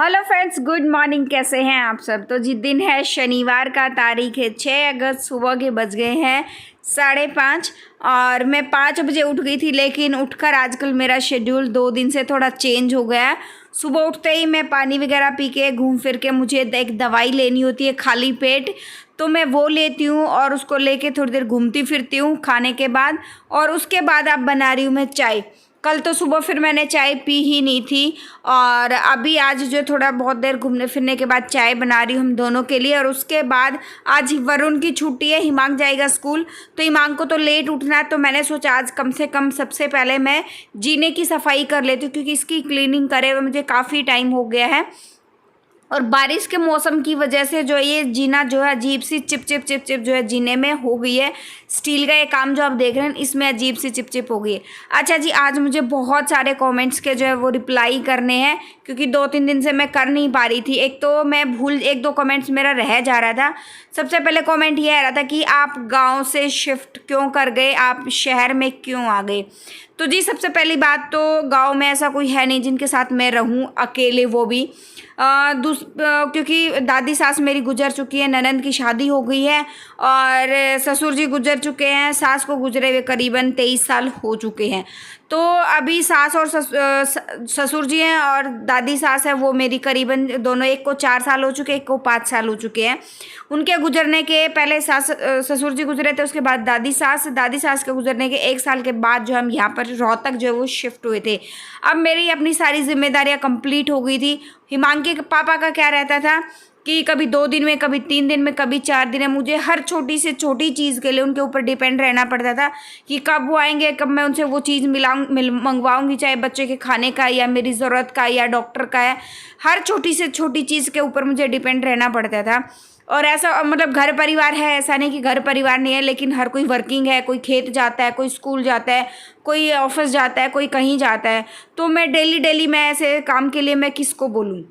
Hello friends, good morning. कैसे हैं आप सब। तो जिस दिन है शनिवार का, तारीख है 6 अगस्त, सुबह के बज गए हैं 5:30 और मैं 5 बजे उठ गई थी। लेकिन उठकर आजकल मेरा शेड्यूल 2 दिन से थोड़ा चेंज हो गया है। सुबह उठते ही मैं पानी वगैरह पी के घूम फिर के मुझे एक दवाई लेनी होती है खाली पेट, तो मैं वो लेती हूँ और उसको लेके थोड़ी देर घूमती फिरती हूँ खाने के बाद। और उसके बाद अब बना रही हूँ मैं चाय। कल तो सुबह फिर मैंने चाय पी ही नहीं थी और अभी आज जो थोड़ा बहुत देर घूमने फिरने के बाद चाय बना रही हूँ हम दोनों के लिए। और उसके बाद आज वरुण की छुट्टी है, हिमांक जाएगा स्कूल, तो हिमांक को तो लेट उठना है। तो मैंने सोचा आज कम से कम सबसे पहले मैं जीने की सफाई कर लेती हूँ, क्योंकि इसकी क्लीनिंग करे हुए मुझे काफ़ी टाइम हो गया है। और बारिश के मौसम की वजह से जो ये जीना जो है अजीब सी चिप चिप जो है जीने में हो गई है। स्टील का ये काम जो आप देख रहे हैं इसमें अजीब सी चिप चिप हो गई है। अच्छा जी, आज मुझे बहुत सारे कमेंट्स के जो है वो रिप्लाई करने हैं, क्योंकि 2-3 दिन से मैं कर नहीं पा रही थी। एक तो मैं एक दो कमेंट्स मेरा रह जा रहा था। सबसे पहले कमेंट ये आ रहा था कि आप गाँव से शिफ्ट क्यों कर गए, आप शहर में क्यों आ गए। तो जी, सबसे पहली बात तो गाँव में ऐसा कोई है नहीं जिनके साथ मैं रहूँ अकेले, वो भी क्योंकि दादी सास मेरी गुजर चुकी है, ननंद की शादी हो गई है और ससुर जी गुजर चुके हैं। सास को गुजरे हुए करीबन 23 साल हो चुके हैं। तो अभी सास और ससुर जी हैं और दादी सास है, वो मेरी करीबन दोनों, एक को 4 साल हो चुके, एक को 5 साल हो चुके हैं। उनके गुजरने के पहले ससुर जी गुजरे थे, उसके बाद दादी सास के गुजरने के 1 साल के बाद जो हम यहाँ पर रोहतक जो है वो शिफ्ट हुए थे। अब मेरी अपनी सारी जिम्मेदारियाँ कंप्लीट हो गई थी। हिमांकी के पापा का क्या रहता था कि कभी 2 दिन में, कभी 3 दिन में, कभी 4 दिन में मुझे हर छोटी से छोटी चीज़ के लिए उनके ऊपर डिपेंड रहना पड़ता था कि कब वो आएंगे, कब मैं उनसे वो चीज़ मंगवाऊंगी, चाहे बच्चे के खाने का या मेरी ज़रूरत का या डॉक्टर का है। हर छोटी से छोटी चीज़ के ऊपर मुझे डिपेंड रहना पड़ता था। और ऐसा मतलब घर परिवार है, ऐसा नहीं कि घर परिवार नहीं है, लेकिन हर कोई वर्किंग है, कोई खेत जाता है, कोई स्कूल जाता है, कोई ऑफिस जाता है, कोई कहीं जाता है। तो मैं डेली मैं ऐसे काम के लिए मैं किसको बोलूँ।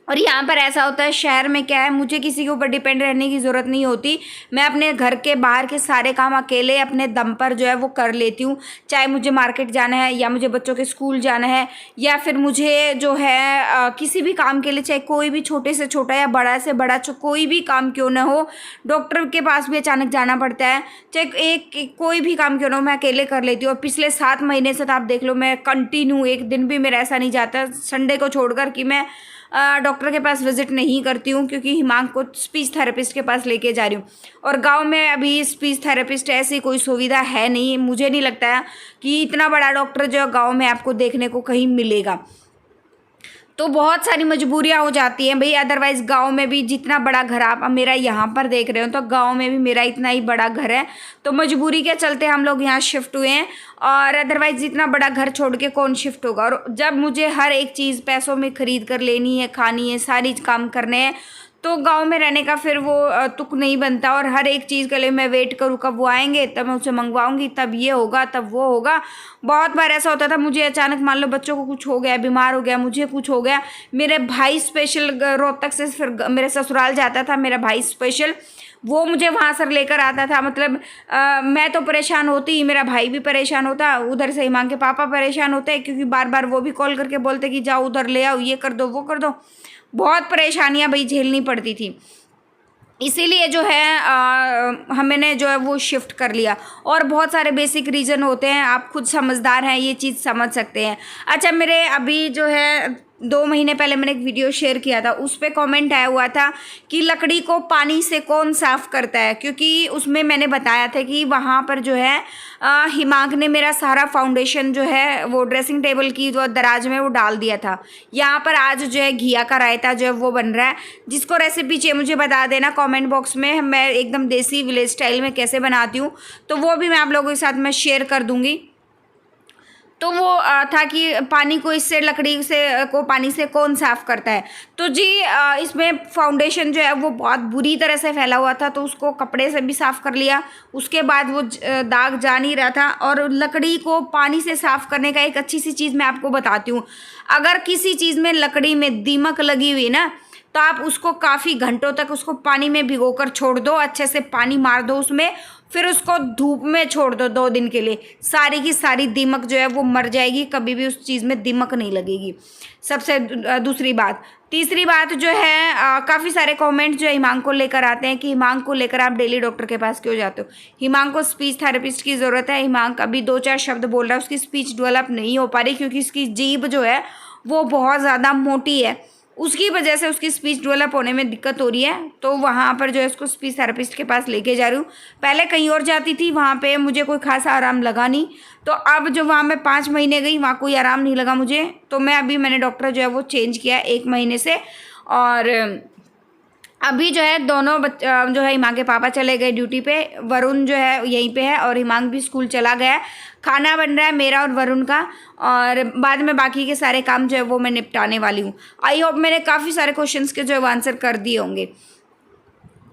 और यहाँ पर ऐसा होता है, शहर में क्या है, मुझे किसी के ऊपर डिपेंड रहने की ज़रूरत नहीं होती। मैं अपने घर के बाहर के सारे काम अकेले अपने दम पर जो है वो कर लेती हूँ। चाहे मुझे मार्केट जाना है या मुझे बच्चों के स्कूल जाना है या फिर मुझे जो है किसी भी काम के लिए, चाहे कोई भी छोटे से छोटा या बड़ा से बड़ा कोई भी काम क्यों ना हो, डॉक्टर के पास भी अचानक जाना पड़ता है, चाहे कोई भी काम क्यों ना हो, मैं अकेले कर लेती हूँ। और पिछले 7 महीने से तो आप देख लो, मैं कंटिन्यू एक दिन भी मेरा ऐसा नहीं जाता संडे को छोड़कर कि मैं डॉक्टर के पास विजिट नहीं करती हूँ, क्योंकि हिमांक को स्पीच थेरेपिस्ट के पास लेके जा रही हूँ। और गांव में अभी स्पीच थेरेपिस्ट ऐसी कोई सुविधा है नहीं। मुझे नहीं लगता है कि इतना बड़ा डॉक्टर जो गांव में आपको देखने को कहीं मिलेगा। तो बहुत सारी मजबूरियां हो जाती हैं भाई। अदरवाइज़ गांव में भी जितना बड़ा घर आप मेरा यहाँ पर देख रहे हो, तो गांव में भी मेरा इतना ही बड़ा घर है। तो मजबूरी के चलते हम लोग यहाँ शिफ्ट हुए हैं। और अदरवाइज़ जितना बड़ा घर छोड़ के कौन शिफ्ट होगा। और जब मुझे हर एक चीज़ पैसों में ख़रीद कर लेनी है, खानी है, सारी काम करने हैं, तो गांव में रहने का फिर वो तुक नहीं बनता। और हर एक चीज़ के लिए मैं वेट करूँ कब वो आएंगे, तब मैं उसे मंगवाऊंगी, तब ये होगा, तब वो होगा। बहुत बार ऐसा होता था, मुझे अचानक मान लो बच्चों को कुछ हो गया, बीमार हो गया, मुझे कुछ हो गया, मेरे भाई स्पेशल रोहतक से फिर मेरे ससुराल जाता था मेरा भाई स्पेशल, वो मुझे वहाँ से लेकर आता था। मतलब मैं तो परेशान होती, मेरा भाई भी परेशान होता, उधर से हिमांक के पापा परेशान होते, क्योंकि बार बार वो भी कॉल करके बोलते कि जाओ उधर ले आओ, ये कर दो, वो कर दो। बहुत परेशानियां भाई झेलनी पड़ती थी। इसीलिए जो है हमने जो है वो शिफ्ट कर लिया। और बहुत सारे बेसिक रीज़न होते हैं, आप खुद समझदार हैं, ये चीज़ समझ सकते हैं। अच्छा, मेरे अभी जो है 2 महीने पहले मैंने एक वीडियो शेयर किया था, उस पर कमेंट आया हुआ था कि लकड़ी को पानी से कौन साफ़ करता है। क्योंकि उसमें मैंने बताया था कि वहाँ पर जो है हिमांक ने मेरा सारा फाउंडेशन जो है वो ड्रेसिंग टेबल की जो दराज में वो डाल दिया था। यहाँ पर आज जो है घिया का रायता जो है वो बन रहा है। जिसको रेसिपी चाहिए मुझे बता देना कमेंट बॉक्स में, मैं एकदम देसी विलेज स्टाइल में कैसे बनाती हूँ तो वो भी मैं आप लोगों के साथ मैं शेयर कर दूँगी। तो वो था कि पानी को इससे, लकड़ी से को पानी से कौन साफ़ करता है। तो जी इसमें फाउंडेशन जो है वो बहुत बुरी तरह से फैला हुआ था, तो उसको कपड़े से भी साफ़ कर लिया। उसके बाद वो दाग जा नहीं रहा था। और लकड़ी को पानी से साफ़ करने का एक अच्छी सी चीज़ मैं आपको बताती हूँ। अगर किसी चीज़ में लकड़ी में दीमक लगी हुई ना, तो आप उसको काफ़ी घंटों तक उसको पानी में भिगोकर छोड़ दो, अच्छे से पानी मार दो उसमें, फिर उसको धूप में छोड़ दो 2 दिन के लिए, सारी की सारी दीमक जो है वो मर जाएगी, कभी भी उस चीज़ में दीमक नहीं लगेगी। सबसे दूसरी बात। तीसरी बात जो है, काफ़ी सारे कमेंट जो है हिमांग को लेकर आते हैं कि हिमांग को लेकर आप डेली डॉक्टर के पास क्यों जाते हो। हिमांग को स्पीच थेरेपिस्ट की ज़रूरत है। हिमांग अभी 2-4 शब्द बोल रहा है, उसकी स्पीच डेवलप नहीं हो पा रही क्योंकि उसकी जीभ जो है वो बहुत ज़्यादा मोटी है, उसकी वजह से उसकी स्पीच डेवलप होने में दिक्कत हो रही है। तो वहाँ पर जो है उसको स्पीच थेरेपिस्ट के पास लेके जा रही हूँ। पहले कहीं और जाती थी, वहाँ पे मुझे कोई खासा आराम लगा नहीं, तो अब जो वहाँ मैं 5 महीने गई, वहाँ कोई आराम नहीं लगा मुझे, तो मैंने डॉक्टर जो है वो चेंज किया 1 महीने से। और अभी जो है दोनों जो है हिमांग के पापा चले गए ड्यूटी पे, वरुण जो है यहीं पे है और हिमांग भी स्कूल चला गया है। खाना बन रहा है मेरा और वरुण का, और बाद में बाकी के सारे काम जो है वो मैं निपटाने वाली हूँ। आई होप मैंने काफ़ी सारे क्वेश्चंस के जो है आंसर कर दिए होंगे।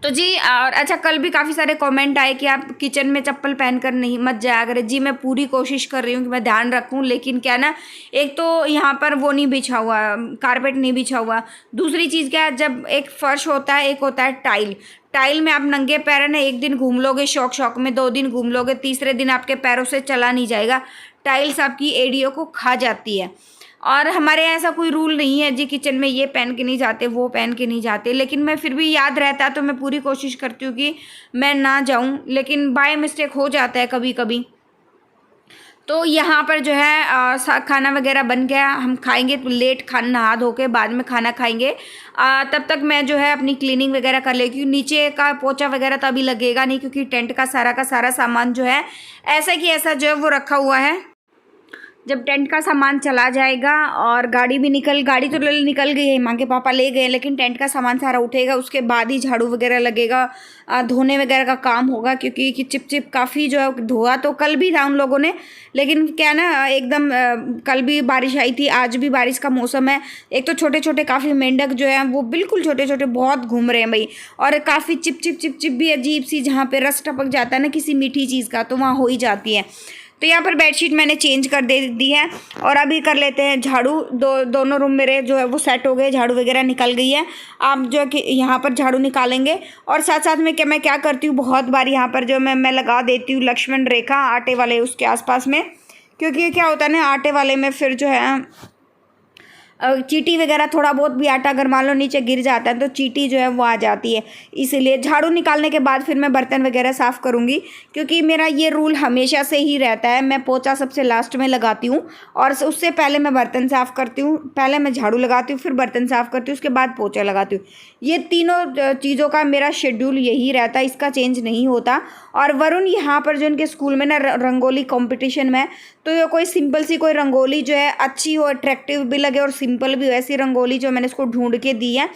तो जी, और अच्छा, कल भी काफ़ी सारे कमेंट आए कि आप किचन में चप्पल पहनकर नहीं मत जाया करें। जी, मैं पूरी कोशिश कर रही हूँ कि मैं ध्यान रखूँ, लेकिन क्या ना, एक तो यहाँ पर वो नहीं बिछा हुआ, कारपेट नहीं बिछा हुआ। दूसरी चीज़ क्या है, जब एक फर्श होता है, एक होता है टाइल। टाइल में आप नंगे पैर ना 1 दिन घूम लोगे शौक में, 2 दिन घूम लोगे, तीसरे दिन आपके पैरों से चला नहीं जाएगा। टाइल्स आपकी एड़ियों को खा जाती है। और हमारे यहाँ ऐसा कोई रूल नहीं है जी, किचन में ये पहन के नहीं जाते, वो पहन के नहीं जाते, लेकिन मैं फिर भी याद रहता है तो मैं पूरी कोशिश करती हूँ कि मैं ना जाऊँ, लेकिन बाय मिस्टेक हो जाता है कभी कभी। तो यहाँ पर जो है खाना वगैरह बन गया, हम खाएंगे तो लेट, खाना नहा धो के बाद में खाना खाएंगे। तब तक मैं जो है अपनी क्लीनिंग वगैरह कर लेती हूँ। नीचे का पोछा वगैरह तो अभी लगेगा नहीं क्योंकि टेंट का सारा सामान जो है ऐसा कि ऐसा जो है वो रखा हुआ है। जब टेंट का सामान चला जाएगा और गाड़ी तो निकल गई है, हिमांग के पापा ले गए, लेकिन टेंट का सामान सारा उठेगा, उसके बाद ही झाड़ू वगैरह लगेगा, धोने वगैरह का काम होगा, क्योंकि चिप काफ़ी जो है धोआ तो कल भी था उन लोगों ने, लेकिन क्या ना एकदम कल भी बारिश आई थी, आज भी बारिश का मौसम है। एक तो छोटे छोटे काफ़ी मेंढक जो है वो बिल्कुल छोटे छोटे बहुत घूम रहे हैं भाई, और काफ़ी चिप भी अजीब सी, जहाँ पे रस टपक जाता है ना किसी मीठी चीज़ का, तो वहाँ हो ही जाती है। तो यहाँ पर बेडशीट मैंने चेंज कर दे दी है, और अभी कर लेते हैं झाड़ू। दोनों रूम मेरे जो है वो सेट हो गए, झाड़ू वगैरह निकल गई है। आप जो है कि यहाँ पर झाड़ू निकालेंगे, और साथ साथ में मैं क्या करती हूँ, बहुत बार यहाँ पर जो मैं लगा देती हूँ लक्ष्मण रेखा आटे वाले उसके आसपास में, क्योंकि क्या होता है ना, आटे वाले में फिर जो है चींटी वगैरह, थोड़ा बहुत भी आटा अगर मान लो नीचे गिर जाता है तो चींटी जो है वो आ जाती है। इसीलिए झाड़ू निकालने के बाद फिर मैं बर्तन वगैरह साफ़ करूँगी, क्योंकि मेरा ये रूल हमेशा से ही रहता है, मैं पोछा सबसे लास्ट में लगाती हूँ और उससे पहले मैं बर्तन साफ़ करती हूँ। पहले मैं झाड़ू लगाती हूँ, फिर बर्तन साफ़ करती हूँ, उसके बाद पोछा लगाती हूँ। ये तीनों चीज़ों का मेरा शेड्यूल यही रहता है, इसका चेंज नहीं होता। और वरुण यहाँ पर जो उनके स्कूल में ना रंगोली कंपटीशन में, तो ये कोई सिंपल सी कोई रंगोली जो है अच्छी हो, अट्रैक्टिव भी लगे और सिंपल भी हो, ऐसी रंगोली जो मैंने उसको ढूंढ के दी है,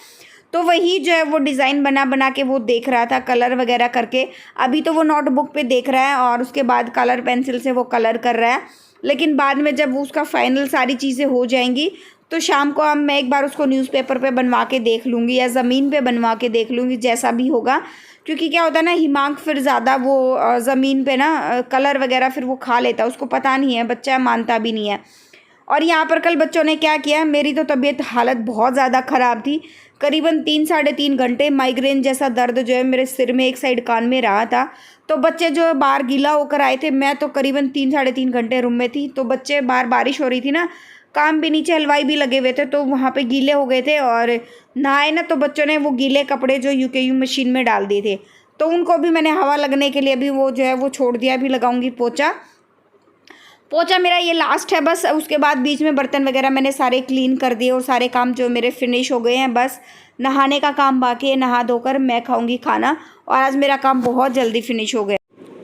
तो वही जो है वो डिज़ाइन बना के वो देख रहा था कलर वगैरह करके। अभी तो वो नोटबुक पे देख रहा है और उसके बाद कलर पेंसिल से वो कलर कर रहा है, लेकिन बाद में जब उसका फाइनल सारी चीज़ें हो जाएंगी तो शाम को मैं एक बार उसको न्यूज़पेपर पे बनवा के देख लूँगी या ज़मीन पे बनवा के देख लूँगी, जैसा भी होगा। क्योंकि क्या होता है ना, हिमांक फिर ज़्यादा वो ज़मीन पे ना कलर वगैरह फिर वो खा लेता है, उसको पता नहीं है, बच्चा मानता भी नहीं है। और यहाँ पर कल बच्चों ने क्या किया, मेरी तो तबीयत हालत बहुत ज़्यादा ख़राब थी, करीबन 3-3.5 घंटे माइग्रेन जैसा दर्द जो है मेरे सिर में एक साइड कान में रहा था। तो बच्चे जो बाहर गीला होकर आए थे, मैं तो करीबन 3-3.5 घंटे रूम में थी, तो बच्चे बाहर बारिश हो रही थी ना, काम भी नीचे हलवाई भी लगे हुए थे, तो वहाँ पे गीले हो गए थे और नहाए ना, तो बच्चों ने वो गीले कपड़े जो यूकेयू मशीन में डाल दिए थे, तो उनको भी मैंने हवा लगने के लिए अभी वो जो है वो छोड़ दिया। अभी लगाऊंगी पोछा मेरा ये लास्ट है बस, उसके बाद बीच में बर्तन वगैरह मैंने सारे क्लीन कर दिए और सारे काम जो मेरे फिनिश हो गए हैं। बस नहाने का काम बाकी है, नहा धोकर मैं खाऊंगी खाना, और आज मेरा काम बहुत जल्दी फिनिश हो गया।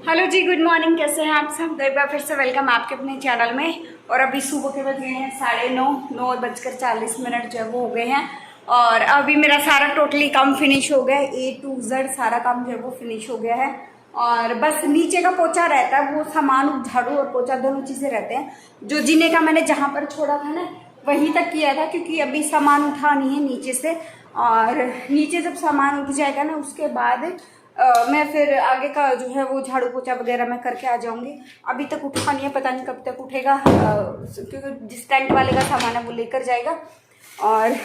हेलो जी, गुड मॉर्निंग, कैसे हैं आप सब। एक बार फिर से वेलकम आपके अपने चैनल में। और अभी सुबह के बज गए हैं 9:40 जो है वो हो गए हैं, और अभी मेरा सारा टोटली काम फिनिश हो गया है, A to Z सारा काम जो है वो फिनिश हो गया है। और बस नीचे का पोछा रहता है, वो सामान झाड़ू और पोछा दोनों चीज़ें रहते हैं। जो जीने का मैंने जहाँ पर छोड़ा था ना वहीं तक किया था, क्योंकि अभी सामान उठा नहीं है नीचे से, और नीचे जब सामान उठ जाएगा ना उसके बाद मैं फिर आगे का जो है वो झाड़ू पोछा वगैरह मैं करके आ जाऊंगी। अभी तक उठा नहीं है, पता नहीं कब तक उठेगा, क्योंकि जिस टेंट वाले का सामान है वो लेकर जाएगा। और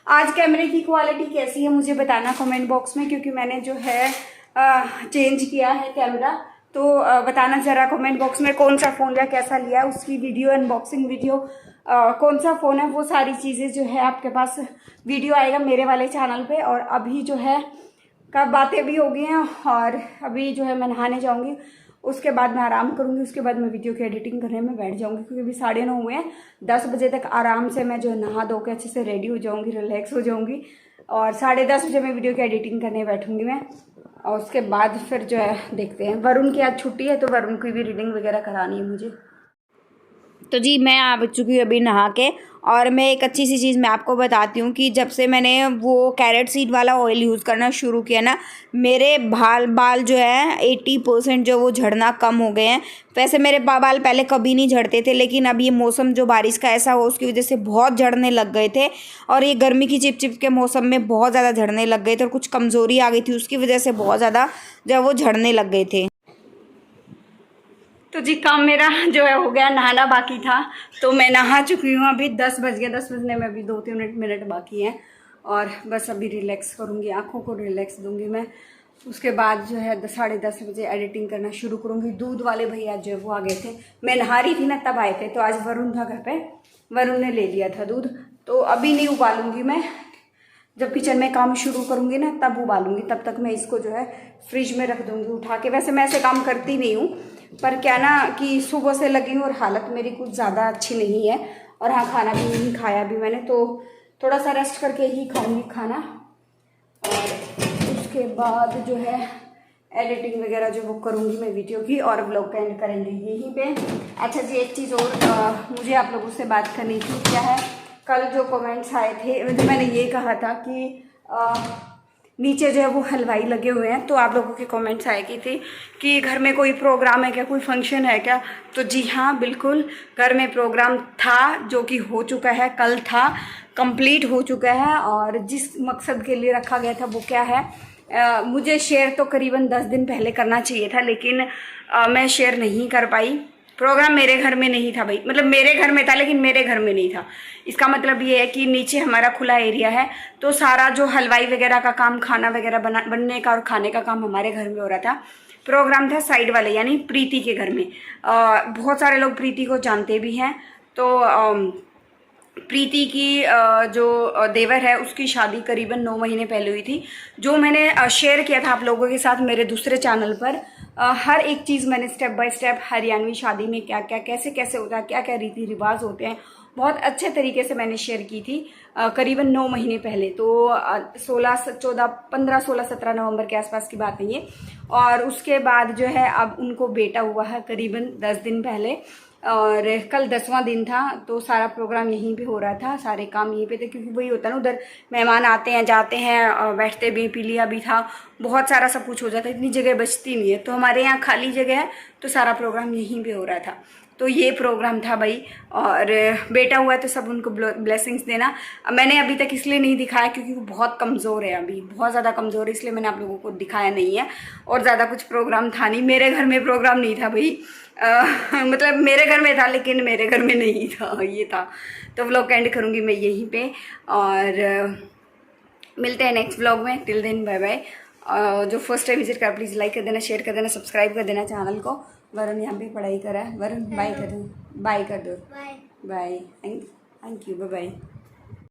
आज कैमरे की क्वालिटी कैसी है मुझे बताना कमेंट बॉक्स में, क्योंकि मैंने जो है चेंज किया है कैमरा, तो बताना ज़रा कमेंट बॉक्स में कौन सा फ़ोन लिया, कैसा लिया, उसकी वीडियो अनबॉक्सिंग वीडियो, कौन सा फ़ोन है, वो सारी चीज़ें जो है आपके पास वीडियो आएगा मेरे वाले चैनल पे। और अभी जो है कब बातें भी हो गई हैं और अभी जो है मैं नहाने जाऊँगी, उसके बाद मैं आराम करूँगी, उसके बाद मैं वीडियो की एडिटिंग करने में बैठ जाऊँगी क्योंकि अभी 9:30 हुए हैं। 10 बजे तक आराम से मैं जो है नहा धो के अच्छे से रेडी हो जाऊँगी, रिलैक्स हो जाऊँगी और 10:30 बजे मैं वीडियो की एडिटिंग करने बैठूँगी मैं। और उसके बाद फिर जो है देखते हैं। वरुण की आज छुट्टी है तो वरुण की भी रीडिंग वगैरह करानी है मुझे। तो जी मैं आ चुकी हूँ अभी नहा के। और मैं एक अच्छी सी चीज़ मैं आपको बताती हूँ कि जब से मैंने वो कैरेट सीड वाला ऑयल यूज़ करना शुरू किया ना, मेरे बाल जो है 80% जो वो झड़ना कम हो गए हैं। वैसे मेरे बाल पहले कभी नहीं झड़ते थे, लेकिन अब ये मौसम जो बारिश का ऐसा हो उसकी वजह से बहुत झड़ने लग गए थे। और ये गर्मी की चिपचिप के मौसम में बहुत ज़्यादा झड़ने लग गए थे और कुछ कमज़ोरी आ गई थी उसकी वजह से बहुत ज़्यादा जब वो झड़ने लग गए थे। तो जी काम मेरा जो है हो गया, नहाना बाकी था तो मैं नहा चुकी हूँ। अभी 10 बज गया, 10 बजने में अभी 2-3 मिनट बाकी हैं और बस अभी रिलैक्स करूँगी, आँखों को रिलैक्स दूँगी मैं। उसके बाद जो है 10-10:30 बजे एडिटिंग करना शुरू करूँगी। दूध वाले भैया जो है वो आ गए थे, मैं नहा रही थी ना तब आए थे। तो आज वरुण था घर पे, वरुण ने ले लिया था दूध, तो अभी नहीं उबालूँगी मैं, जब किचन में काम शुरू करूँगी ना तब उबालूँगी। तब तक मैं इसको जो है फ्रिज में रख दूँगी उठा के। वैसे मैं ऐसे काम करती नहीं हूँ, पर क्या ना कि सुबह से लगी हूँ और हालत मेरी कुछ ज़्यादा अच्छी नहीं है। और हाँ, खाना भी नहीं खाया भी मैंने, तो थोड़ा सा रेस्ट करके ही खाऊँगी खाना। और उसके बाद जो है एडिटिंग वगैरह जो वो करूँगी मैं वीडियो की, और व्लॉग का एंड करेंगे यहीं पे। अच्छा जी, एक चीज़ और मुझे आप लोगों से बात करनी थी। क्या है, कल जो कमेंट्स आए थे, मतलब मैंने ये कहा था कि नीचे जो है वो हलवाई लगे हुए हैं, तो आप लोगों के कमेंट्स आए की थी कि घर में कोई प्रोग्राम है क्या, कोई फंक्शन है क्या। तो जी हाँ, बिल्कुल घर में प्रोग्राम था जो कि हो चुका है, कल था, कंप्लीट हो चुका है। और जिस मकसद के लिए रखा गया था वो क्या है, मुझे शेयर तो करीबन 10 दिन पहले करना चाहिए था, लेकिन मैं शेयर नहीं कर पाई। प्रोग्राम मेरे घर में नहीं था भाई, मतलब मेरे घर में था लेकिन मेरे घर में नहीं था। इसका मतलब ये है कि नीचे हमारा खुला एरिया है, तो सारा जो हलवाई वगैरह का काम, खाना वगैरह बनने का और खाने का काम हमारे घर में हो रहा था। प्रोग्राम था साइड वाले यानी प्रीति के घर में। बहुत सारे लोग प्रीति को जानते भी हैं। तो प्रीति की जो देवर है उसकी शादी करीबन 9 महीने पहले हुई थी। जो मैंने शेयर किया था आप लोगों के साथ मेरे दूसरे चैनल पर, हर एक चीज़ मैंने स्टेप बाय स्टेप हरियाणवी शादी में क्या क्या कैसे कैसे होता है, क्या क्या रीति रिवाज होते हैं, बहुत अच्छे तरीके से मैंने शेयर की थी करीबन 9 महीने पहले। तो 15-16-17 नवंबर के आसपास की बात है ये। और उसके बाद जो है अब उनको बेटा हुआ है करीबन 10 दिन पहले, और कल 10वां दिन था। तो सारा प्रोग्राम यहीं पे हो रहा था, सारे काम यहीं पे थे, क्योंकि वही होता है ना, उधर मेहमान आते हैं जाते हैं, बैठते भी, पीलिया भी था, बहुत सारा सब कुछ हो जाता है, इतनी जगह बचती नहीं है। तो हमारे यहाँ खाली जगह है, तो सारा प्रोग्राम यहीं पे हो रहा था। तो ये प्रोग्राम था भाई, और बेटा हुआ है तो सब उनको ब्लेसिंग्स देना। मैंने अभी तक इसलिए नहीं दिखाया क्योंकि वो बहुत कमज़ोर है, अभी बहुत ज़्यादा कमज़ोर है, इसलिए मैंने आप लोगों को दिखाया नहीं है। और ज़्यादा कुछ प्रोग्राम था नहीं, मेरे घर में प्रोग्राम नहीं था भाई। मतलब मेरे घर में था लेकिन मेरे घर में नहीं था, ये था। तो व्लॉग एंड करूँगी मैं यहीं पे, और मिलते हैं नेक्स्ट व्लॉग में। Till then bye bye. जो फर्स्ट टाइम विजिट कर प्लीज़ लाइक कर देना, शेयर कर देना, सब्सक्राइब कर देना चैनल को। वरुण यहाँ पे पढ़ाई कर रहा है। वरुण बाय कर दो, बाय कर दो, bye, thank you, bye bye.